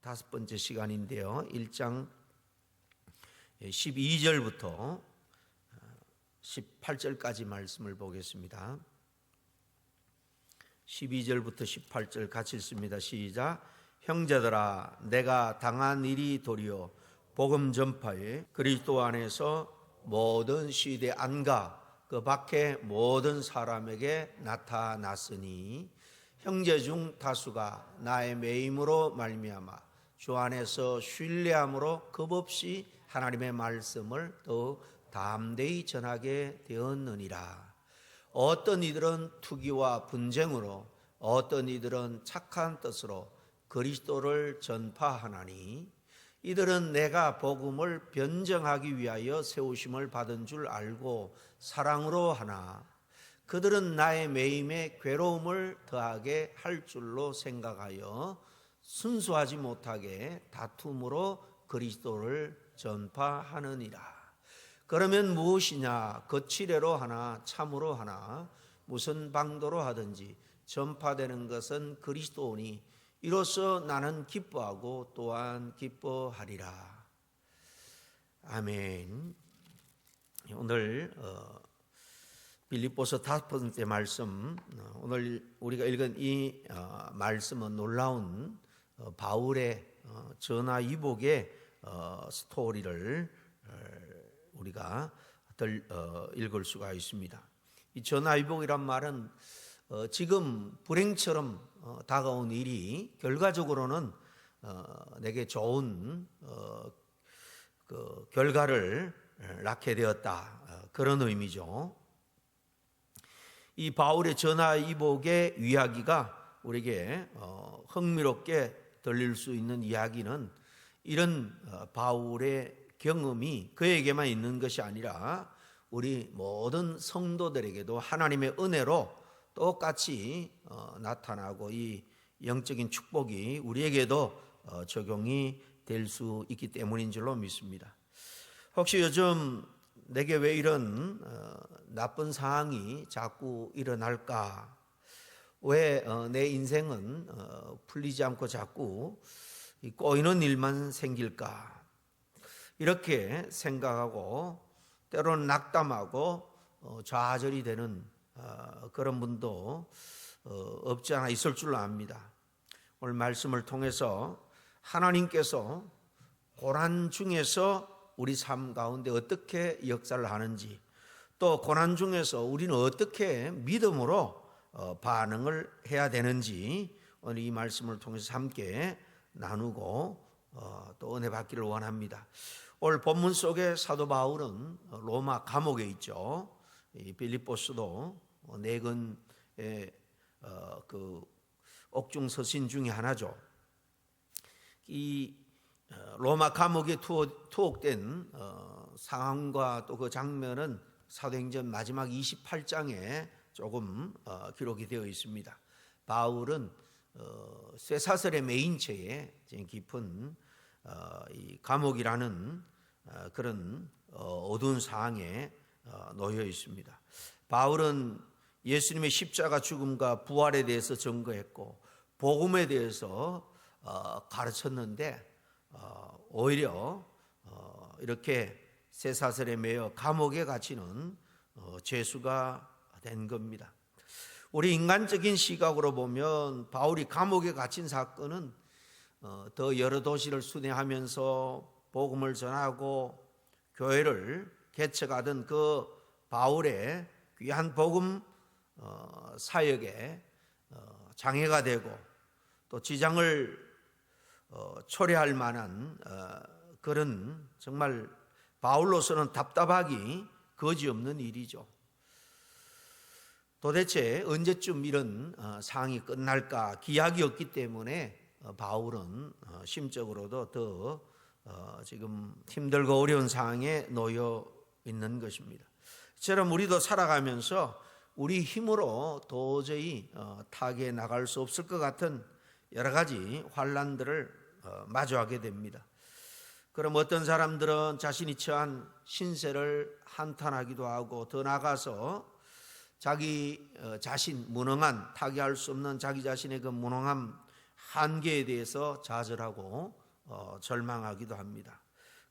다섯 번째 시간인데요. 1장 12절부터 18절까지 말씀을 보겠습니다. 12절부터 18절 같이 읽습니다. 시작. 형제들아, 내가 당한 일이 도리어 복음 전파에 그리스도 안에서 모든 시대 안과 그 밖에 모든 사람에게 나타났으니 형제 중 다수가 나의 매임으로 말미암아 주 안에서 신뢰함으로 겁없이 하나님의 말씀을 더욱 담대히 전하게 되었느니라. 어떤 이들은 투기와 분쟁으로, 어떤 이들은 착한 뜻으로 그리스도를 전파하나니 이들은 내가 복음을 변정하기 위하여 세우심을 받은 줄 알고 사랑으로 하나 그들은 나의 매임에 괴로움을 더하게 할 줄로 생각하여 순수하지 못하게 다툼으로 그리스도를 전파하느니라. 그러면 무엇이냐? 거칠애로 하나 참으로 하나 무슨 방도로 하든지 전파되는 것은 그리스도오니 이로써 나는 기뻐하고 또한 기뻐하리라. 아멘. 오늘 빌립보서 다섯 번째 말씀, 오늘 우리가 읽은 이 말씀은 놀라운 바울의 전화위복의 스토리를 우리가 읽을 수가 있습니다. 이 전화위복이란 말은 지금 불행처럼 다가온 일이 결과적으로는 내게 좋은 그 결과를 낳게 되었다, 그런 의미죠. 이 바울의 전화위복의 이야기가 우리에게 흥미롭게 들릴 수 있는 이야기는 이런 바울의 경험이 그에게만 있는 것이 아니라 우리 모든 성도들에게도 하나님의 은혜로 똑같이 나타나고 이 영적인 축복이 우리에게도 적용이 될 수 있기 때문인 줄로 믿습니다. 혹시 요즘 내게 왜 이런 나쁜 상황이 자꾸 일어날까? 왜 내 인생은 풀리지 않고 자꾸 꼬이는 일만 생길까? 이렇게 생각하고 때로는 낙담하고 좌절이 되는 그런 분도 없지 않아 있을 줄로 압니다. 오늘 말씀을 통해서 하나님께서 고난 중에서 우리 삶 가운데 어떻게 역사를 하는지, 또 고난 중에서 우리는 어떻게 믿음으로 반응을 해야 되는지 오늘 이 말씀을 통해서 함께 나누고 또 은혜 받기를 원합니다. 오늘 본문 속에 사도 바울은 로마 감옥에 있죠. 이 빌립보서도 내근의 그 옥중 서신 중에 하나죠. 이 로마 감옥에 투옥된 상황과 또 그 장면은 사도행전 마지막 28장에 조금 기록이 되어 있습니다. 바울은 쇠사슬에 매인 채에 깊은 이 감옥이라는 그런 어두운 상황에 놓여 있습니다. 바울은 예수님의 십자가 죽음과 부활에 대해서 증거했고 복음에 대해서 가르쳤는데 오히려 이렇게 쇠사슬에 매여 감옥에 갇히는 죄수가 된 겁니다. 우리 인간적인 시각으로 보면 바울이 감옥에 갇힌 사건은 더 여러 도시를 순회하면서 복음을 전하고 교회를 개척하던 그 바울의 귀한 복음 사역에 장애가 되고 또 지장을 초래할 만한 그런 정말 바울로서는 답답하기 거지없는 일이죠. 도대체 언제쯤 이런 상황이 끝날까 기약이 없기 때문에 바울은 심적으로도 더 지금 힘들고 어려운 상황에 놓여 있는 것입니다. 저처럼 우리도 살아가면서 우리 힘으로 도저히 타개에 나갈 수 없을 것 같은 여러 가지 환난들을 마주하게 됩니다. 그럼 어떤 사람들은 자신이 처한 신세를 한탄하기도 하고 더 나아가서 자기 자신 무능한 타개할 수 없는 자기 자신의 그 무능함 한계에 대해서 좌절하고 절망하기도 합니다.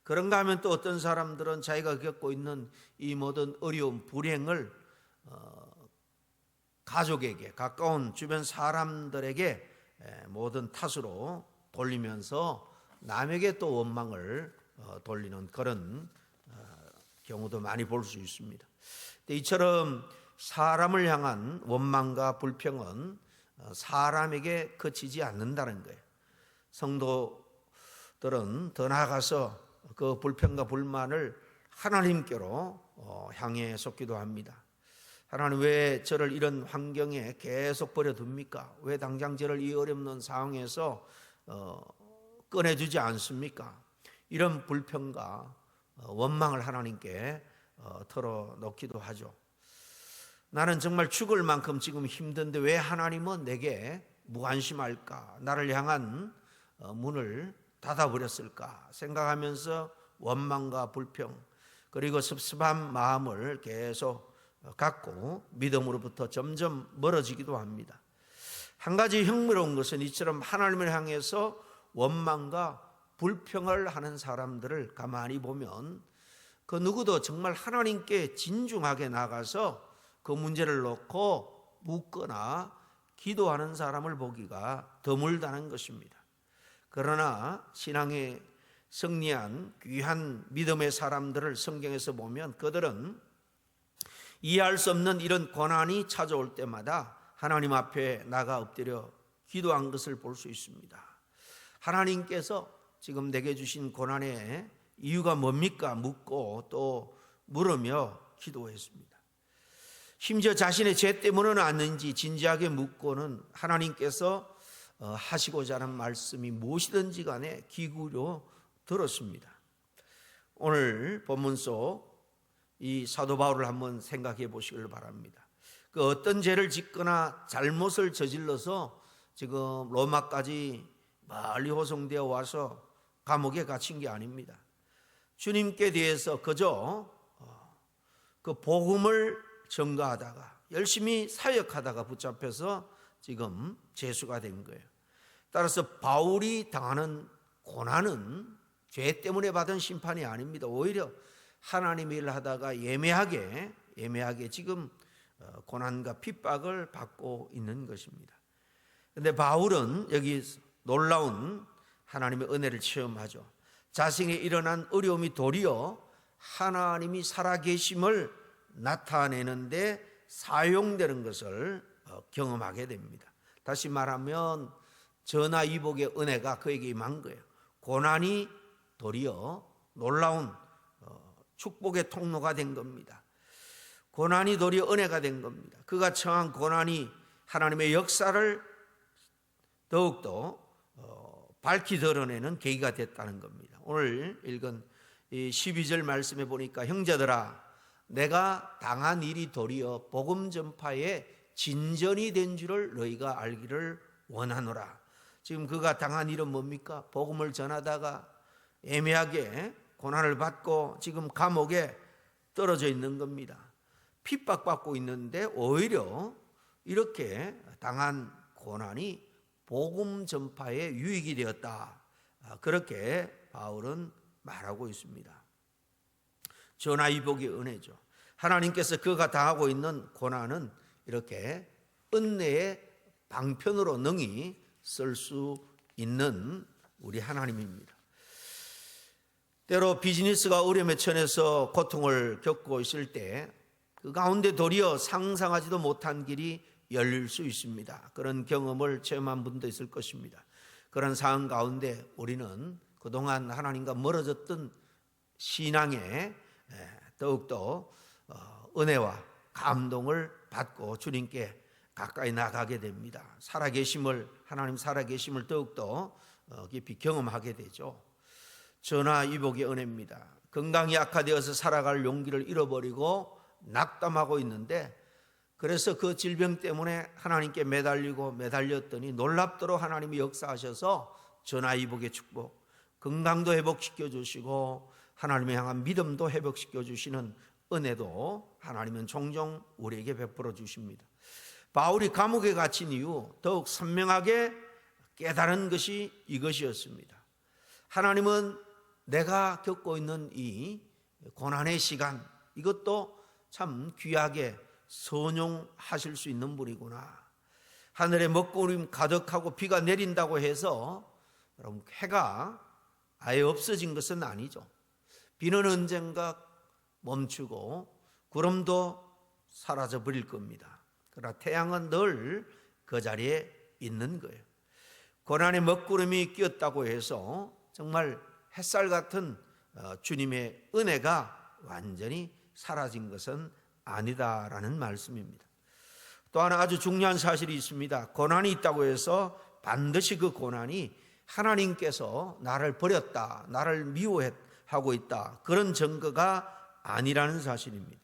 그런가 하면 또 어떤 사람들은 자기가 겪고 있는 이 모든 어려움, 불행을 가족에게, 가까운 주변 사람들에게 모든 탓으로 돌리면서 남에게 또 원망을 돌리는 그런 경우도 많이 볼 수 있습니다. 이처럼 사람을 향한 원망과 불평은 사람에게 그치지 않는다는 거예요. 성도들은 더 나아가서 그 불평과 불만을 하나님께로 향해 쏟기도 합니다. 하나님, 왜 저를 이런 환경에 계속 버려둡니까? 왜 당장 저를 이 어렵는 상황에서 꺼내주지 않습니까? 이런 불평과 원망을 하나님께 털어놓기도 하죠. 나는 정말 죽을 만큼 지금 힘든데 왜 하나님은 내게 무관심할까? 나를 향한 문을 닫아버렸을까? 생각하면서 원망과 불평, 그리고 섭섭한 마음을 계속 갖고 믿음으로부터 점점 멀어지기도 합니다. 한 가지 흥미로운 것은 이처럼 하나님을 향해서 원망과 불평을 하는 사람들을 가만히 보면 그 누구도 정말 하나님께 진중하게 나가서 그 문제를 놓고 묻거나 기도하는 사람을 보기가 드물다는 것입니다. 그러나 신앙에 승리한 귀한 믿음의 사람들을 성경에서 보면 그들은 이해할 수 없는 이런 고난이 찾아올 때마다 하나님 앞에 나가 엎드려 기도한 것을 볼 수 있습니다. 하나님께서 지금 내게 주신 고난의 이유가 뭡니까? 묻고 또 물으며 기도했습니다. 심지어 자신의 죄 때문은 아닌지 진지하게 묻고는 하나님께서 하시고자 하는 말씀이 무엇이든지 간에 귀 기울여 들었습니다. 오늘 본문 속 이 사도 바울을 한번 생각해 보시길 바랍니다. 그 어떤 죄를 짓거나 잘못을 저질러서 지금 로마까지 멀리 호송되어 와서 감옥에 갇힌 게 아닙니다. 주님께 대해서 그저 그 복음을 전가하다가 열심히 사역하다가 붙잡혀서 지금 죄수가 된 거예요. 따라서 바울이 당하는 고난은 죄 때문에 받은 심판이 아닙니다. 오히려 하나님 일을 하다가 예매하게 지금 고난과 핍박을 받고 있는 것입니다. 그런데 바울은 여기 놀라운 하나님의 은혜를 체험하죠. 자신이 일어난 어려움이 도리어 하나님이 살아계심을 나타내는데 사용되는 것을 경험하게 됩니다. 다시 말하면 전화위복의 은혜가 그에게 임한 거예요. 고난이 도리어 놀라운 축복의 통로가 된 겁니다. 고난이 도리어 은혜가 된 겁니다. 그가 처한 고난이 하나님의 역사를 더욱더 밝히 드러내는 계기가 됐다는 겁니다. 오늘 읽은 이 12절 말씀에 보니까 형제들아 내가 당한 일이 도리어 복음 전파의 진전이 된 줄을 너희가 알기를 원하노라. 지금 그가 당한 일은 뭡니까? 복음을 전하다가 애매하게 고난을 받고 지금 감옥에 떨어져 있는 겁니다. 핍박받고 있는데 오히려 이렇게 당한 고난이 복음 전파의 유익이 되었다. 그렇게 바울은 말하고 있습니다. 전화위복의 은혜죠. 하나님께서 그가 당하고 있는 고난은 이렇게 은혜의 방편으로 능히 쓸 수 있는 우리 하나님입니다. 때로 비즈니스가 어려움에 처해서 고통을 겪고 있을 때 그 가운데 도리어 상상하지도 못한 길이 열릴 수 있습니다. 그런 경험을 체험한 분도 있을 것입니다. 그런 상황 가운데 우리는 그동안 하나님과 멀어졌던 신앙에 더욱더 은혜와 감동을 받고 주님께 가까이 나가게 됩니다. 하나님 살아계심을 더욱더 깊이 경험하게 되죠. 전화위복의 은혜입니다. 건강이 악화되어서 살아갈 용기를 잃어버리고 낙담하고 있는데 그래서 그 질병 때문에 하나님께 매달렸더니 놀랍도록 하나님이 역사하셔서 전화위복의 축복, 건강도 회복시켜 주시고 하나님을 향한 믿음도 회복시켜 주시는 은혜도 하나님은 종종 우리에게 베풀어 주십니다. 바울이 감옥에 갇힌 이후 더욱 선명하게 깨달은 것이 이것이었습니다. 하나님은 내가 겪고 있는 이 고난의 시간, 이것도 참 귀하게 선용하실 수 있는 분이구나. 하늘에 먹구름 가득하고 비가 내린다고 해서 여러분 해가 아예 없어진 것은 아니죠. 비는 언젠가 멈추고 구름도 사라져 버릴 겁니다. 그러나 태양은 늘 그 자리에 있는 거예요. 고난의 먹구름이 끼었다고 해서 정말 햇살 같은 주님의 은혜가 완전히 사라진 것은 아니다라는 말씀입니다. 또 하나 아주 중요한 사실이 있습니다. 고난이 있다고 해서 반드시 그 고난이 하나님께서 나를 버렸다, 나를 미워하고 있다, 그런 증거가 아니라는 사실입니다.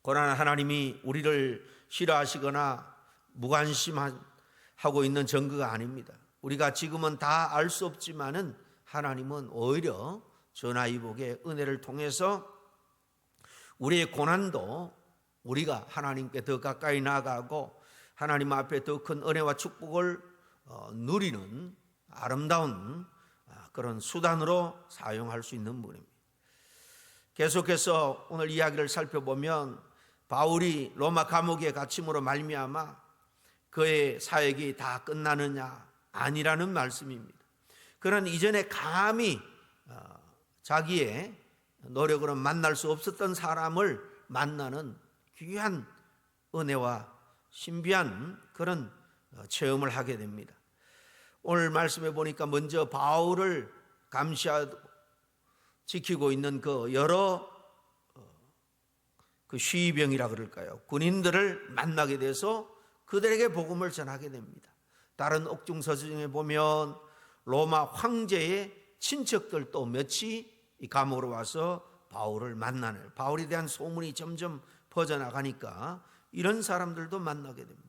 고난은 하나님이 우리를 싫어하시거나 무관심하고 있는 증거가 아닙니다. 우리가 지금은 다 알 수 없지만은 하나님은 오히려 전화위복의 은혜를 통해서 우리의 고난도 우리가 하나님께 더 가까이 나아가고 하나님 앞에 더 큰 은혜와 축복을 누리는 아름다운 그런 수단으로 사용할 수 있는 분입니다. 계속해서 오늘 이야기를 살펴보면 바울이 로마 감옥에 갇힘으로 말미암아 그의 사역이 다 끝나느냐? 아니라는 말씀입니다. 그는 이전에 감히 자기의 노력으로 만날 수 없었던 사람을 만나는 귀한 은혜와 신비한 그런 체험을 하게 됩니다. 오늘 말씀해 보니까 먼저 바울을 감시하고 지키고 있는 그 여러 그 시병이라 그럴까요? 군인들을 만나게 돼서 그들에게 복음을 전하게 됩니다. 다른 옥중서주 중에 보면 로마 황제의 친척들도 몇이 이 감옥으로 와서 바울을 만나는, 바울에 대한 소문이 점점 퍼져나가니까 이런 사람들도 만나게 됩니다.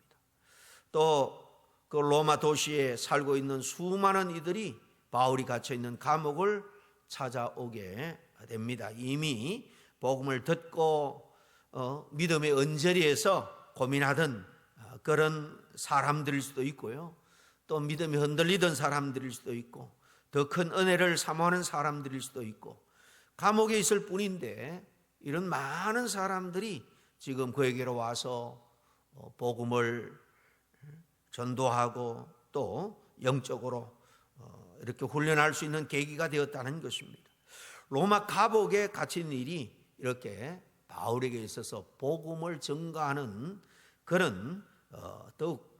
또 그 로마 도시에 살고 있는 수많은 이들이 바울이 갇혀있는 감옥을 찾아오게 됩니다. 이미 복음을 듣고 믿음의 언저리에서 고민하던 그런 사람들일 수도 있고요, 또 믿음이 흔들리던 사람들일 수도 있고, 더 큰 은혜를 사모하는 사람들일 수도 있고, 감옥에 있을 뿐인데 이런 많은 사람들이 지금 그에게로 와서 복음을 전도하고 또 영적으로 이렇게 훈련할 수 있는 계기가 되었다는 것입니다. 로마 감옥에 갇힌 일이 이렇게 바울에게 있어서 복음을 증거하는 그런 더욱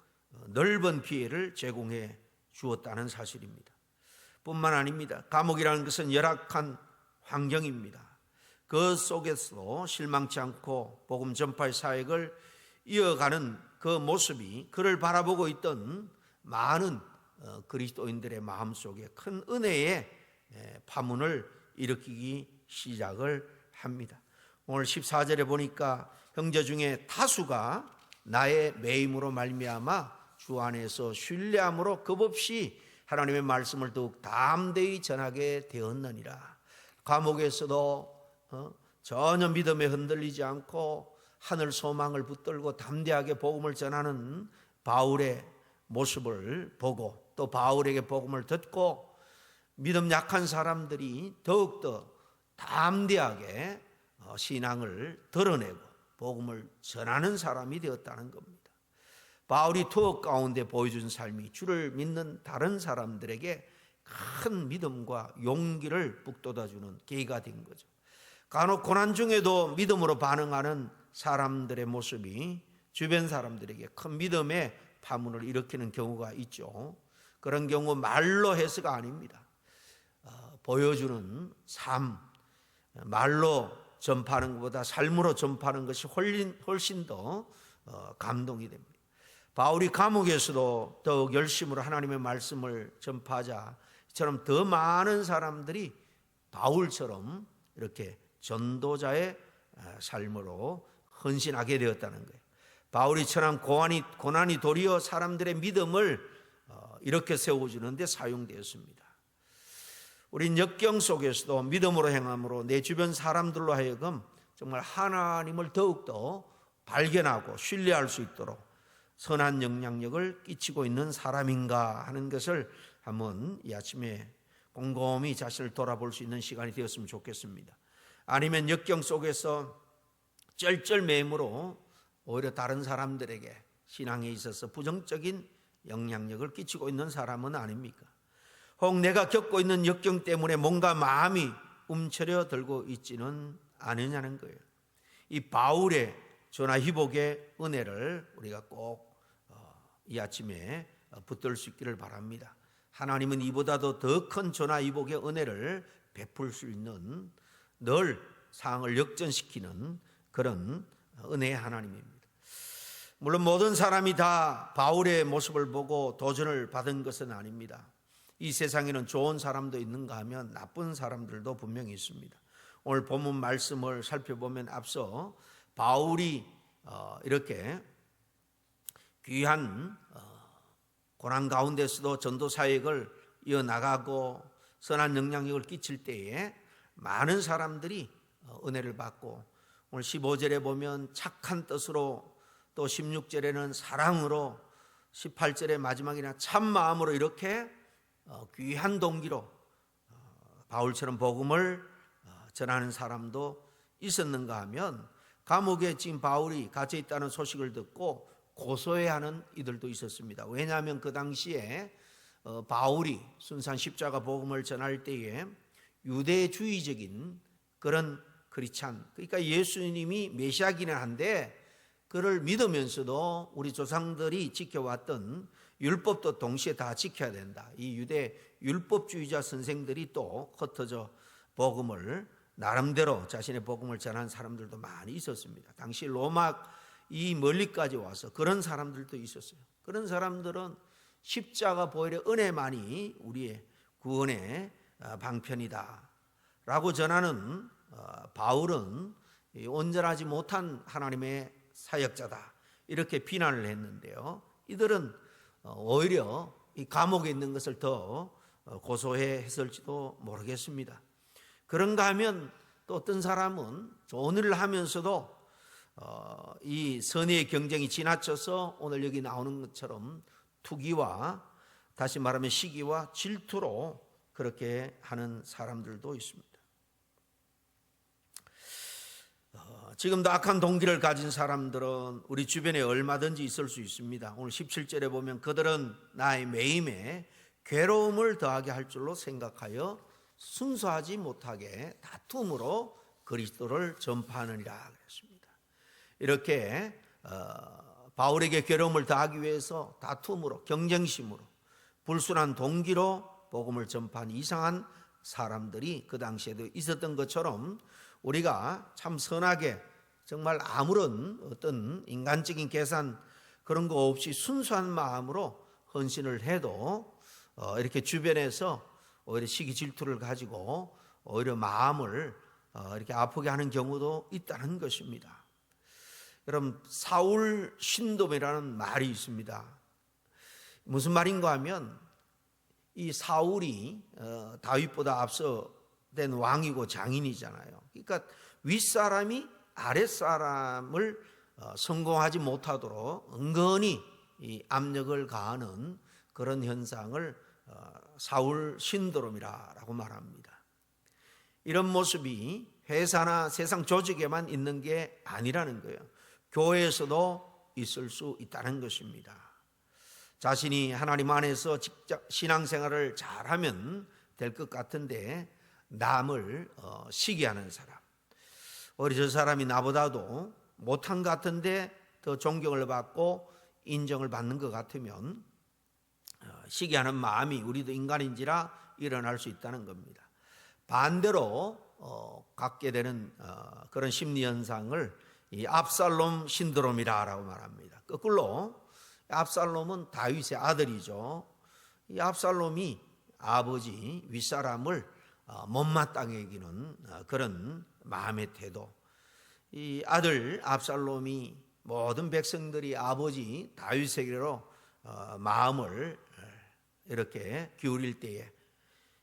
넓은 기회를 제공해 주었다는 사실입니다. 뿐만 아닙니다. 감옥이라는 것은 열악한 환경입니다. 그 속에서 실망치 않고 복음 전파의 사역을 이어가는 그 모습이 그를 바라보고 있던 많은 그리스도인들의 마음속에 큰 은혜의 파문을 일으키기 시작을 합니다. 오늘 14절에 보니까 형제 중에 다수가 나의 매임으로 말미암아 주 안에서 신뢰함으로 겁없이 하나님의 말씀을 더욱 담대히 전하게 되었느니라. 감옥에서도 전혀 믿음에 흔들리지 않고 하늘 소망을 붙들고 담대하게 복음을 전하는 바울의 모습을 보고, 또 바울에게 복음을 듣고 믿음 약한 사람들이 더욱더 담대하게 신앙을 드러내고 복음을 전하는 사람이 되었다는 겁니다. 바울이 투옥 가운데 보여준 삶이 주를 믿는 다른 사람들에게 큰 믿음과 용기를 북돋아주는 계기가 된 거죠. 간혹 고난 중에도 믿음으로 반응하는 사람들의 모습이 주변 사람들에게 큰 믿음의 파문을 일으키는 경우가 있죠. 그런 경우 말로 해서가 아닙니다. 보여주는 삶, 말로 전파하는 것보다 삶으로 전파하는 것이 훨씬 더 감동이 됩니다. 바울이 감옥에서도 더욱 열심으로 하나님의 말씀을 전파하자 이처럼 더 많은 사람들이 바울처럼 이렇게 전도자의 삶으로 헌신하게 되었다는 거예요. 바울이 처한 고난이 도리어 사람들의 믿음을 이렇게 세워주는 데 사용되었습니다. 우린 역경 속에서도 믿음으로 행함으로 내 주변 사람들로 하여금 정말 하나님을 더욱더 발견하고 신뢰할 수 있도록 선한 영향력을 끼치고 있는 사람인가 하는 것을 한번 이 아침에 곰곰이 자신을 돌아볼 수 있는 시간이 되었으면 좋겠습니다. 아니면 역경 속에서 쩔쩔매므로 오히려 다른 사람들에게 신앙에 있어서 부정적인 영향력을 끼치고 있는 사람은 아닙니까? 혹 내가 겪고 있는 역경 때문에 뭔가 마음이 움츠려들고 있지는 않으냐는 거예요. 이 바울의 전화위복의 은혜를 우리가 꼭 이 아침에 붙들 수 있기를 바랍니다. 하나님은 이보다도 더 큰 전화위복의 은혜를 베풀 수 있는, 늘 상황을 역전시키는 그런 은혜의 하나님입니다. 물론 모든 사람이 다 바울의 모습을 보고 도전을 받은 것은 아닙니다. 이 세상에는 좋은 사람도 있는가 하면 나쁜 사람들도 분명히 있습니다. 오늘 본문 말씀을 살펴보면 앞서 바울이 이렇게 귀한 고난 가운데서도 전도 사역을 이어나가고 선한 영향력을 끼칠 때에 많은 사람들이 은혜를 받고, 오늘 15절에 보면 착한 뜻으로, 또 16절에는 사랑으로, 18절의 마지막이나 참 마음으로 이렇게 귀한 동기로 바울처럼 복음을 전하는 사람도 있었는가 하면, 감옥에 지금 바울이 갇혀 있다는 소식을 듣고 고소해하는 이들도 있었습니다. 왜냐하면 그 당시에 바울이 순수한 십자가 복음을 전할 때에 유대주의적인 그런 크리스찬, 그러니까 예수님이 메시아기는 한데 그를 믿으면서도 우리 조상들이 지켜왔던 율법도 동시에 다 지켜야 된다. 이 유대 율법주의자 선생들이 또 흩어져 복음을 나름대로 자신의 복음을 전한 사람들도 많이 있었습니다. 당시 로마 이 멀리까지 와서 그런 사람들도 있었어요. 그런 사람들은 십자가 보혈의 은혜만이 우리의 구원의 방편이다 라고 전하는 바울은 온전하지 못한 하나님의 사역자다 이렇게 비난을 했는데요. 이들은 오히려 이 감옥에 있는 것을 더 고소해 했을지도 모르겠습니다. 그런가 하면 또 어떤 사람은 좋은 일을 하면서도 이 선의의 경쟁이 지나쳐서 오늘 여기 나오는 것처럼 투기와, 다시 말하면 시기와 질투로 그렇게 하는 사람들도 있습니다. 지금도 악한 동기를 가진 사람들은 우리 주변에 얼마든지 있을 수 있습니다. 오늘 17절에 보면 그들은 나의 매임에 괴로움을 더하게 할 줄로 생각하여 순수하지 못하게 다툼으로 그리스도를 전파하느니라 그랬습니다. 이렇게 바울에게 괴로움을 더하기 위해서 다툼으로, 경쟁심으로, 불순한 동기로 복음을 전파한 이상한 사람들이 그 당시에도 있었던 것처럼 우리가 참 선하게 정말 아무런 어떤 인간적인 계산 그런 거 없이 순수한 마음으로 헌신을 해도 이렇게 주변에서 오히려 시기 질투를 가지고 오히려 마음을 이렇게 아프게 하는 경우도 있다는 것입니다. 여러분, 사울 신돔이라는 말이 있습니다. 무슨 말인가 하면 이 사울이 다윗보다 앞서된 왕이고 장인이잖아요. 그러니까 윗사람이 아랫사람을 성공하지 못하도록 은근히 이 압력을 가하는 그런 현상을 사울 신드롬이라고 말합니다. 이런 모습이 회사나 세상 조직에만 있는 게 아니라는 거예요. 교회에서도 있을 수 있다는 것입니다. 자신이 하나님 안에서 직접 신앙생활을 잘하면 될 것 같은데 남을 시기하는 사람, 오히려 저 사람이 나보다도 못한 것 같은데 더 존경을 받고 인정을 받는 것 같으면 시기하는 마음이 우리도 인간인지라 일어날 수 있다는 겁니다. 반대로 갖게 되는 그런 심리 현상을 이 압살롬 신드롬이라고 말합니다. 거꾸로 압살롬은 다윗의 아들이죠. 이 압살롬이 아버지 윗사람을 못마땅해 여기는 그런 마음의 태도. 이 아들 압살롬이 모든 백성들이 아버지 다윗에게로 마음을 이렇게 기울일 때에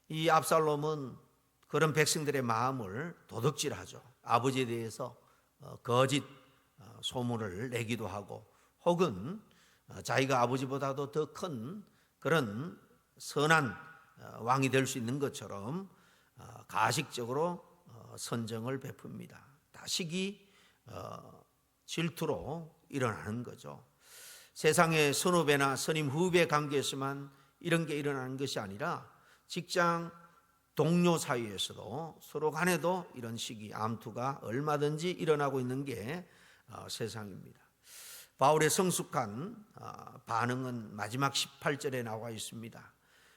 이 압살롬은 그런 백성들의 마음을 도둑질하죠. 아버지에 대해서 거짓 소문을 내기도 하고, 혹은 자기가 아버지보다도 더 큰 그런 선한 왕이 될 수 있는 것처럼 가식적으로 선정을 베풉니다. 다시기 질투로 일어나는 거죠. 세상의 선후배나 선임 후배 관계에서만 이런 게 일어나는 것이 아니라 직장 동료 사이에서도 서로 간에도 이런 시기 암투가 얼마든지 일어나고 있는 게 세상입니다. 바울의 성숙한 반응은 마지막 18절에 나와 있습니다.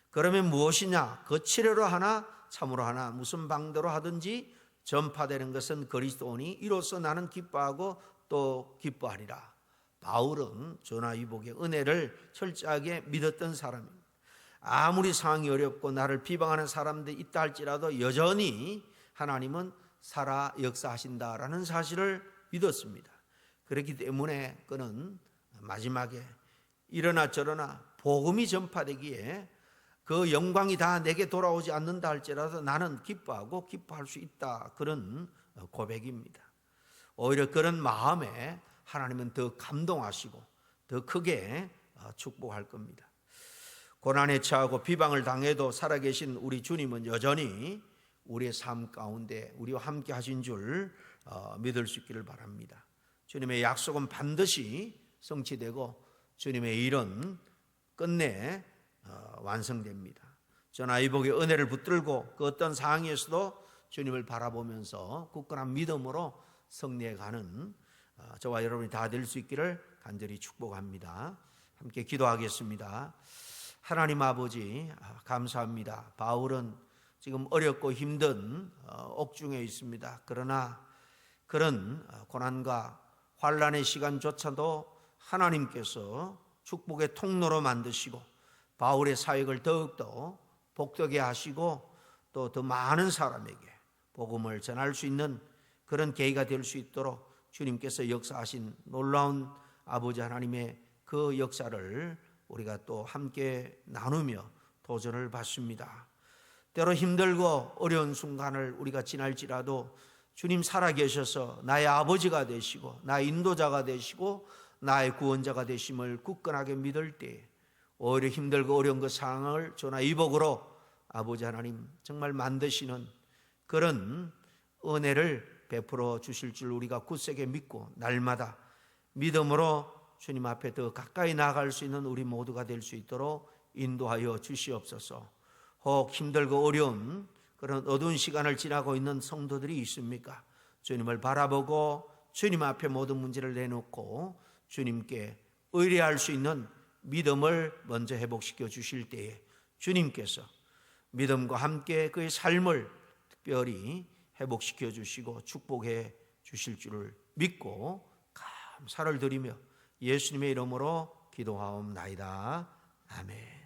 그러면 무엇이냐? 거칠어로 하나 참으로 하나 무슨 방도로 하든지 전파되는 것은 그리스도니 이로써 나는 기뻐하고 또 기뻐하리라. 바울은 전화위복의 은혜를 철저하게 믿었던 사람입니다. 아무리 상황이 어렵고 나를 비방하는 사람들이 있다 할지라도 여전히 하나님은 살아 역사하신다라는 사실을 믿었습니다. 그렇기 때문에 그는 마지막에 이러나 저러나 복음이 전파되기에 그 영광이 다 내게 돌아오지 않는다 할지라도 나는 기뻐하고 기뻐할 수 있다, 그런 고백입니다. 오히려 그런 마음에 하나님은 더 감동하시고 더 크게 축복할 겁니다. 고난에 처하고 비방을 당해도 살아계신 우리 주님은 여전히 우리의 삶 가운데 우리와 함께 하신 줄 믿을 수 있기를 바랍니다. 주님의 약속은 반드시 성취되고 주님의 일은 끝내 완성됩니다. 전화위복의 은혜를 붙들고 그 어떤 상황에서도 주님을 바라보면서 굳건한 믿음으로 승리해가는 저와 여러분이 다 될 수 있기를 간절히 축복합니다. 함께 기도하겠습니다. 하나님 아버지, 감사합니다. 바울은 지금 어렵고 힘든 옥중에 있습니다. 그러나 그런 고난과 환난의 시간조차도 하나님께서 축복의 통로로 만드시고 바울의 사역을 더욱더 복되게 하시고 또 더 많은 사람에게 복음을 전할 수 있는 그런 계기가 될 수 있도록 주님께서 역사하신 놀라운 아버지 하나님의 그 역사를 우리가 또 함께 나누며 도전을 받습니다. 때로 힘들고 어려운 순간을 우리가 지날지라도 주님 살아계셔서 나의 아버지가 되시고 나의 인도자가 되시고 나의 구원자가 되심을 굳건하게 믿을 때 오히려 힘들고 어려운 그 상황을 전화위복으로 아버지 하나님 정말 만드시는 그런 은혜를 베풀어 주실 줄 우리가 굳세게 믿고 날마다 믿음으로 주님 앞에 더 가까이 나아갈 수 있는 우리 모두가 될 수 있도록 인도하여 주시옵소서. 혹 힘들고 어려운 그런 어두운 시간을 지나고 있는 성도들이 있습니까? 주님을 바라보고 주님 앞에 모든 문제를 내놓고 주님께 의뢰할 수 있는 믿음을 먼저 회복시켜 주실 때에 주님께서 믿음과 함께 그의 삶을 특별히 회복시켜 주시고 축복해 주실 줄을 믿고 감사를 드리며 예수님의 이름으로 기도하옵나이다. 아멘.